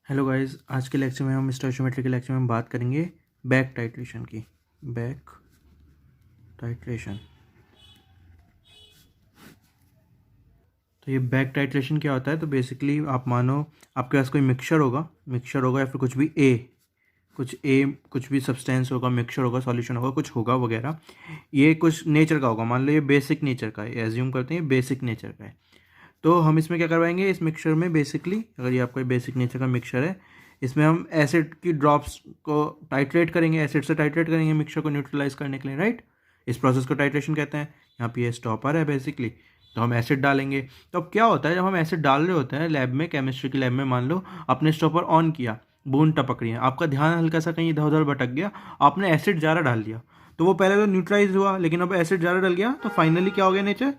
Hello guys, आज के lecture में हम स्टोइचियोमेट्री के लेक्चर में बात करेंगे बैक टाइट्रेशन की। Back titration. तो ये बैक टाइट्रेशन क्या होता है? तो बेसिकली आप मानो आपके पास कोई मिक्सचर होगा या फिर कुछ भी सब्सटेंस होगा, मिक्सचर होगा, सॉल्यूशन होगा, कुछ होगा वगैरह। ये कुछ नेचर का होगा, मान लो ये बेसिक नेचर का है, एज्यूम करते हैं बेसिक नेचर का है। तो हम इसमें क्या करवाएंगे, इस मिक्सचर में बेसिकली अगर ये आपका बेसिक नेचर का मिक्सचर है, इसमें हम एसिड की ड्रॉप्स को टाइट्रेट करेंगे, एसिड से टाइट्रेट करेंगे मिक्सचर को न्यूट्रलाइज करने के लिए, राइट। इस प्रोसेस को टाइट्रेशन कहते हैं। यहाँ पे ये स्टॉपर है बेसिकली, तो हम एसिड डालेंगे। तो अब क्या होता है, जब हम एसिड डाल रहे होते हैं लैब में, केमिस्ट्री की लैब में, मान लो आपने स्टॉपर ऑन किया, बूंद टपक रही है, आपका ध्यान हल्का सा कहीं इधर उधर भटक गया, आपने एसिड ज़्यादा डाल दिया, तो वो पहले तो न्यूट्रलाइज हुआ, लेकिन अब एसिड ज़्यादा डल गया तो फाइनली क्या हो गया, नेचर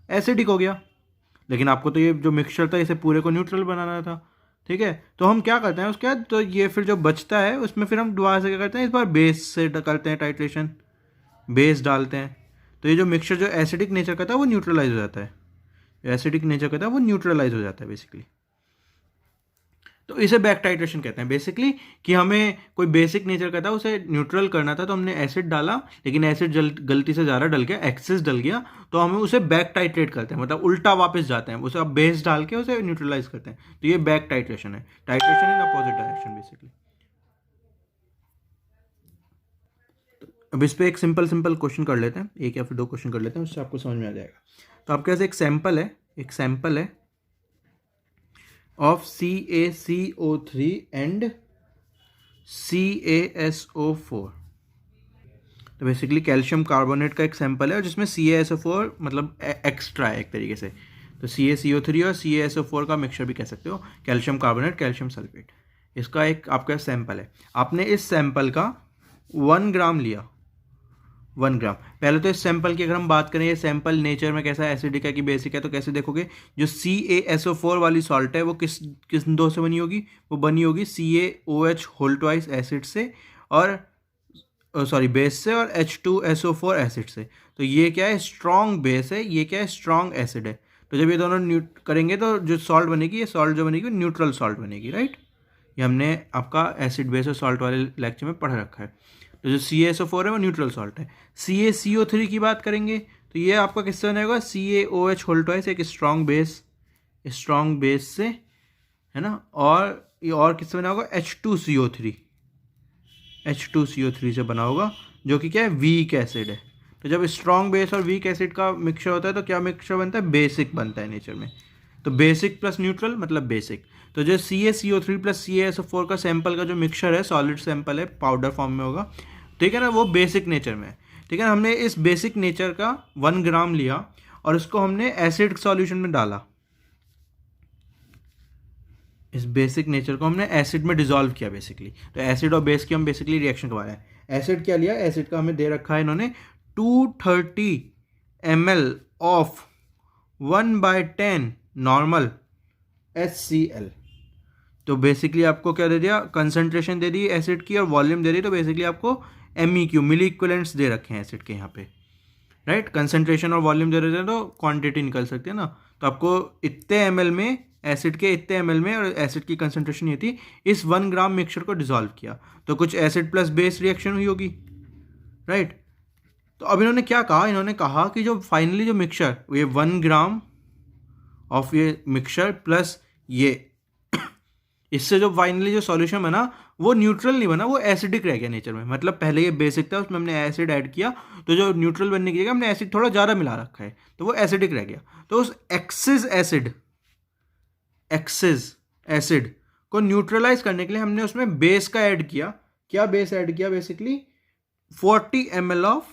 एसिडिक हो गया। लेकिन आपको तो ये जो मिक्सचर था इसे पूरे को न्यूट्रल बनाना था, ठीक है। तो हम क्या करते हैं उसके बाद, तो ये फिर जो बचता है उसमें फिर हम दोबारा से क्या करते हैं, इस बार बेस से करते हैं टाइट्रेशन, बेस डालते हैं। तो ये जो मिक्सचर जो एसिडिक नेचर का था वो न्यूट्रलाइज हो जाता है, एसिडिक नेचर का था वो न्यूट्रलाइज हो जाता है बेसिकली। तो इसे बैक टाइट्रेशन कहते हैं बेसिकली, कि हमें कोई बेसिक नेचर का था उसे न्यूट्रल करना था, तो हमने एसिड डाला, लेकिन एसिड गलती से ज़्यादा डल गया, एक्सेस डल गया, तो हमें उसे बैक टाइट्रेट करते हैं, मतलब उल्टा वापस जाते हैं, उसे अब बेस डाल के उसे न्यूट्रलाइज करते हैं। तो ये बैक टाइट्रेशन है, titration in opposite direction basically. अब इस पर एक सिंपल क्वेश्चन कर लेते हैं, एक या फिर दो क्वेश्चन कर लेते हैं, उससे आपको समझ में आ जाएगा। तो आपके पास एक सैंपल है of CaCO3 and CaSO4। तो बेसिकली कैल्शियम कार्बोनेट का एक सैंपल है और जिसमें CaSO4 मतलब एक्स्ट्रा है एक तरीके से। तो CaCO3 और CaSO4 का मिक्सचर भी कह सकते हो, कैल्शियम कार्बोनेट, कैल्शियम सल्फेट। इसका एक आपका सैंपल है, आपने इस सैंपल का 1 ग्राम लिया, 1 ग्राम। पहले तो इस सैंपल की अगर हम बात करें, ये सैंपल नेचर में कैसा है, एसिडिक है कि बेसिक है, तो कैसे देखोगे, जो CaSO4 वाली सॉल्ट है वो किस दो से बनी होगी, वो बनी होगी CaOH होल ट्वाइस एसिड से और बेस से, और H2SO4 एसिड से। तो ये क्या है, स्ट्रॉन्ग बेस है, ये क्या है, स्ट्रॉन्ग एसिड है। तो जब ये दोनों करेंगे तो जो सॉल्ट बनेगी, ये सॉल्ट जो बनेगी न्यूट्रल सॉल्ट बनेगी, राइट। ये हमने आपका एसिड बेस और सॉल्ट वाले लेक्चर में पढ़ रखा है। तो जो CaSO4 है वो न्यूट्रल सॉल्ट है। CaCO3 की बात करेंगे तो ये आपका किससे बना होगा, CaOH होल ट्वाइस, एक स्ट्रॉन्ग बेस से, है ना। और ये और किससे बना होगा, H2CO3 से बना होगा, जो कि क्या है, वीक एसिड है। तो जब स्ट्रॉन्ग बेस और वीक एसिड का मिक्सचर होता है तो क्या मिक्सचर बनता है, बेसिक बनता है नेचर में। तो बेसिक प्लस न्यूट्रल मतलब बेसिक। तो जो CaCO3 प्लस CaSO4 का सैंपल का जो मिक्सचर है, सॉलिड सैंपल है, पाउडर फॉर्म में होगा, ठीक है ना, वो बेसिक नेचर में है, ठीक है ना। हमने इस बेसिक नेचर का 1 ग्राम लिया और उसको हमने एसिड सॉल्यूशन में डाला, इस बेसिक नेचर को हमने एसिड में डिसॉल्व किया बेसिकली। तो एसिड और बेस की हम बेसिकली रिएक्शन करवा रहे हैं। एसिड क्या लिया, एसिड का हमें दे रखा है इन्होंने 230 ml ऑफ 1/10 नॉर्मल HCl। तो बेसिकली आपको क्या दे दिया, कंसंट्रेशन दे दी एसिड की और वॉल्यूम दे दी। तो बेसिकली आपको MEQ मिली इक्विवेलेंट्स दे रखे हैं एसिड के यहाँ पे, राइट। कंसंट्रेशन और वॉल्यूम दे रहे थे तो क्वांटिटी निकल सकती है ना। तो आपको इतने ml में, एसिड के इतने ml में, और एसिड की कंसंट्रेशन ये थी, इस 1 ग्राम मिक्सचर को डिसॉल्व किया तो कुछ एसिड प्लस बेस रिएक्शन हुई होगी, राइट। तो अब इन्होंने क्या कहा, इन्होंने कहा कि जो फाइनली जो मिक्सचर, ये 1 ग्राम ऑफ ये मिक्सचर प्लस ये, इससे जो फाइनली जो सॉल्यूशन बना वो न्यूट्रल नहीं बना, वो एसिडिक रह गया नेचर में। मतलब पहले ये बेसिक था, उसमें हमने एसिड ऐड किया, तो जो न्यूट्रल बनने की जगह हमने एसिड थोड़ा ज़्यादा मिला रखा है, तो वो एसिडिक रह गया। तो उस एक्सेस एसिड को न्यूट्रलाइज करने के लिए हमने उसमें बेस का ऐड किया। क्या बेस ऐड किया, basically 40 ml of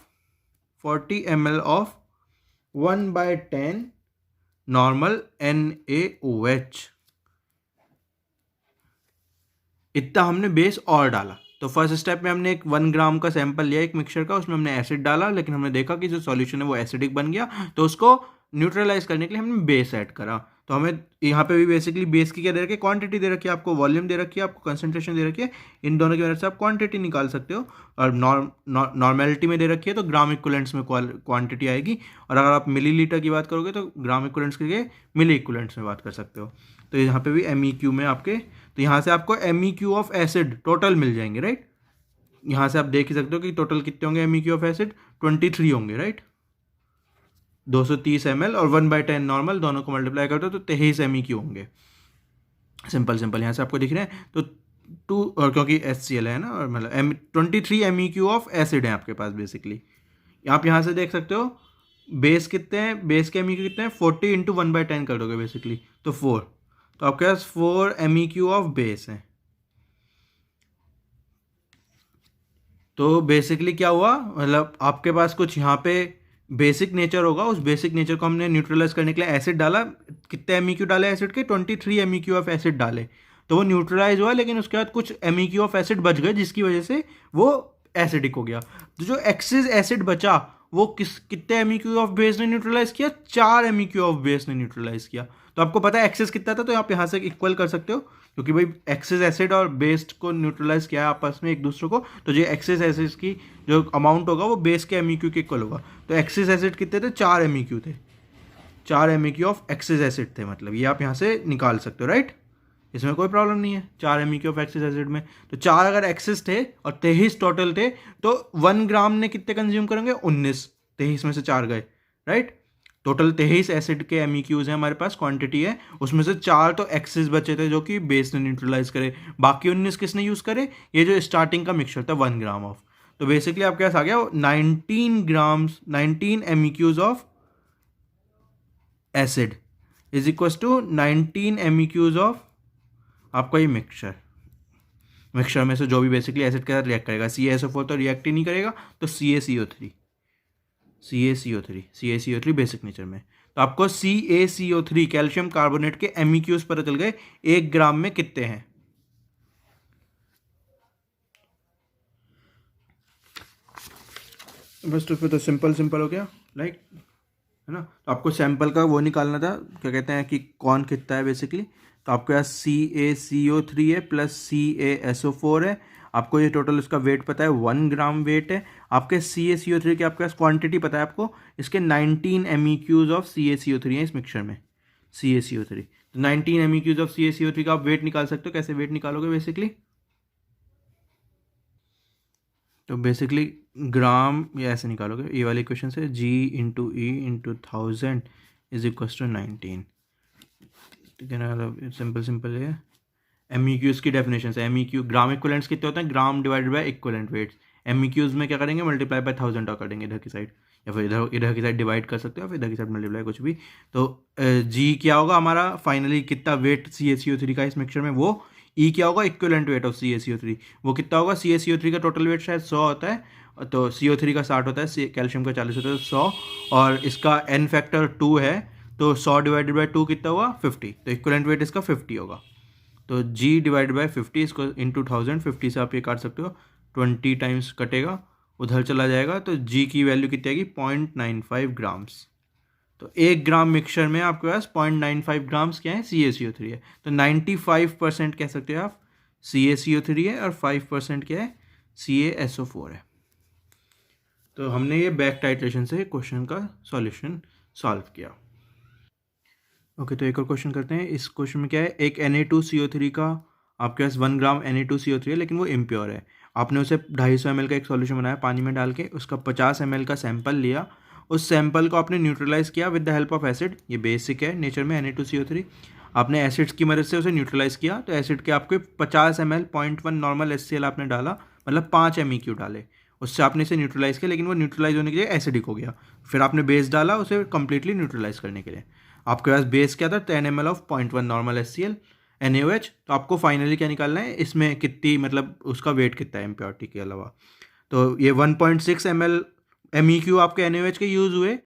1/10 normal NaOH, इतना हमने बेस और डाला। तो फर्स्ट स्टेप में हमने एक 1 ग्राम का सैंपल लिया एक मिक्सचर का, उसमें हमने एसिड डाला, लेकिन हमने देखा कि जो सॉल्यूशन है वो एसिडिक बन गया, तो उसको न्यूट्रलाइज करने के लिए हमने बेस ऐड करा। तो हमें यहाँ पे भी बेसिकली बेस की क्या दे रखी है, क्वांटिटी दे रखी है, आपको वॉल्यूम दे रखी है, आपको कंसंट्रेशन दे रखी है। इन दोनों की वजह से आप क्वांटिटी निकाल सकते हो, और नॉर्मेलिटी में दे रखी है तो ग्राम इक्विवेलेंट्स में क्वांटिटी आएगी, और अगर आप मिलीलीटर की बात करोगे तो ग्राम इक्विवेलेंट्स के लिए मिली इक्विवेलेंट्स में बात कर सकते हो। तो यहाँ पे भी MEQ में आपके, तो यहाँ से आपको MEQ ऑफ एसिड टोटल मिल जाएंगे, राइट। यहाँ से आप देख ही सकते हो कि टोटल कितने होंगे MEQ ऑफ एसिड, 23 होंगे, राइट। 230 ml और 1/10 नॉर्मल, दोनों को मल्टीप्लाई करते हो तो 23 MEQ होंगे। सिंपल सिंपल यहाँ से आपको दिख रहे हैं तो 2, और क्योंकि HCl है ना, और मतलब 23 MEQ ऑफ एसिड है आपके पास बेसिकली। आप यहाँ से देख सकते हो बेस कितने हैं, बेस के MEQ कितने हैं, 40 × 1/10 कर दोगे बेसिकली तो 4, तो आपके पास 4 MEQ ऑफ बेस है। तो बेसिकली क्या हुआ, मतलब आपके पास कुछ यहाँ पे बेसिक नेचर होगा, उस बेसिक नेचर को हमने न्यूट्रलाइज करने के लिए एसिड डाला। कितने MEQ डाले एसिड के, 23 MEQ ऑफ एसिड डाले, तो वो न्यूट्रलाइज हुआ, लेकिन उसके बाद कुछ MEQ ऑफ एसिड बच गए जिसकी वजह से वो एसिडिक हो गया। तो जो एक्सेस एसिड बचा वो कितने MEQ ऑफ बेस ने न्यूट्रलाइज किया, 4 MEQ ऑफ बेस ने न्यूट्रलाइज किया। तो आपको पता है एक्सेस कितना था, तो आप यहाँ से इक्वल कर सकते हो, क्योंकि भाई एक्सेस एसिड और बेस को न्यूट्रलाइज किया है आपस में एक दूसरे को, तो जो एक्सेस एसिड की जो अमाउंट होगा वो बेस के MEQ के इक्वल होगा। तो एक्सेस एसिड कितने थे, 4 MEQ थे, 4 MEQ ऑफ एक्सेस एसिड थे, मतलब ये आप यहाँ से निकाल सकते हो, राइट। इसमें कोई प्रॉब्लम नहीं है, 4 MEQ ऑफ एक्सेस एसिड में। तो 4 अगर एक्सेस थे और 23 टोटल थे, तो 1 ग्राम ने कितने कंज्यूम करेंगे, 19, 23 में से 4 गए, राइट। टोटल 23 एसिड के MEQs हैं हमारे पास, क्वांटिटी है, उसमें से 4 तो एक्सेस बचे थे जो कि बेस ने न्यूट्रलाइज करे, बाकी 19 किसने यूज़ करे, ये जो स्टार्टिंग का मिक्सचर था 1 ग्राम ऑफ। तो बेसिकली आपके पास आ गया 19 MEQs of acid is equal to 19 MEQs of आपका ये मिक्सचर में से जो भी बेसिकली एसिड के साथ रिएक्ट करेगा। CaSO4 तो रिएक्ट ही नहीं करेगा, तो CaCO3 बेसिक नेचर में। तो आपको CaCO3 कैल्शियम कार्बोनेट के MEQs पता चल गए 1 ग्राम में कितने हैं। बस तो सिंपल हो गया, लाइक, है ना। तो आपको सैंपल का वो निकालना था, क्या कहते हैं कि कौन कितना है बेसिकली। तो आपके पास CaCO3 है प्लस CaSO4 है, आपको ये टोटल इसका वेट पता है, 1 ग्राम वेट है। आपके CaCO3 की आपके पास क्वांटिटी पता है आपको, इसके 19 MEQs ऑफ CaCO3 है इस मिक्सचर में, CaCO3। तो 19 MEQs ऑफ CaCO3 का आप वेट निकाल सकते हो। कैसे वेट निकालोगे बेसिकली, तो बेसिकली ग्राम या ऐसे निकालोगे, ये वाली इक्वेशन से G × E × 1000 is equal to 19, ठीक है ना। मतलब सिंपल है। MEQs की डेफिनेशन है, MEQ ग्राम इक्विवेलेंट्स कितने होते हैं, gram divided by equivalent weights. MEQs में क्या करेंगे, मल्टीप्लाई बाय 1000 कर देंगे इधर की साइड, या फिर इधर की साइड डिवाइड कर सकते हो, फिर इधर की साइड मल्टीप्लाई, कुछ भी। तो G क्या होगा हमारा फाइनली, कितना वेट CaCO3 का इस मिक्सचर में, वो E क्या होगा, इक्विवेलेंट वेट ऑफ CaCO3, वो कितना होगा। CaCO3 का टोटल वेट शायद 100 होता है, तो CO3 का 60 होता है, कैल्शियम का 40 होता है, 100, और इसका N फैक्टर 2 है, तो 100 डिवाइडेड बाई 2 कितना हुआ, 50, तो इक्विवेलेंट वेट इसका 50 होगा। तो G डिवाइड बाई 50 इसको इंटू 1000, 50 से आप ये काट सकते हो, 20 टाइम्स कटेगा, उधर चला जाएगा, तो G की वैल्यू कितनी आएगी, 0.95 ग्राम्स। तो 1 ग्राम मिक्सचर में आपके पास 0.95 ग्राम्स क्या है, CaCO3 है। तो 95% कह सकते हो आप CaCO3 है, और 5% क्या है, CaSO4 है। तो हमने ये बैक टाइट्रेशन से क्वेश्चन का सॉल्यूशन सॉल्व किया। ओके, तो एक और क्वेश्चन करते हैं। इस क्वेश्चन में क्या है, एक Na2CO3 का आपके पास 1 ग्राम Na2CO3 है, लेकिन वो इम्प्योर है। आपने उसे 250 ml का एक सॉल्यूशन बनाया पानी में डाल के, उसका 50 ml का सैंपल लिया, उस सैंपल को आपने न्यूट्रलाइज किया with the help of acid. ये बेसिक है नेचर में Na2CO3। आपने एसिड्स की मदद से उसे न्यूट्रलाइज किया, तो एसिड के आपके 50 ml 0.1 नॉर्मल HCl आपने डाला, मतलब 5 MEQ डाले, उससे आपने इसे न्यूट्रलाइज किया, लेकिन वो न्यूट्रलाइज होने के लिए एसिडिक हो गया। फिर आपने बेस डाला उसे कंप्लीटली न्यूट्रलाइज करने के लिए। आपके पास बेस क्या था, 10 ml of 0.1 normal HCl NaOH। तो आपको फाइनली क्या निकालना है, इसमें कितनी, मतलब उसका वेट कितना है इम्प्योरिटी के अलावा। तो ये 1.6 ml MEQ आपके NaOH के यूज़ हुए,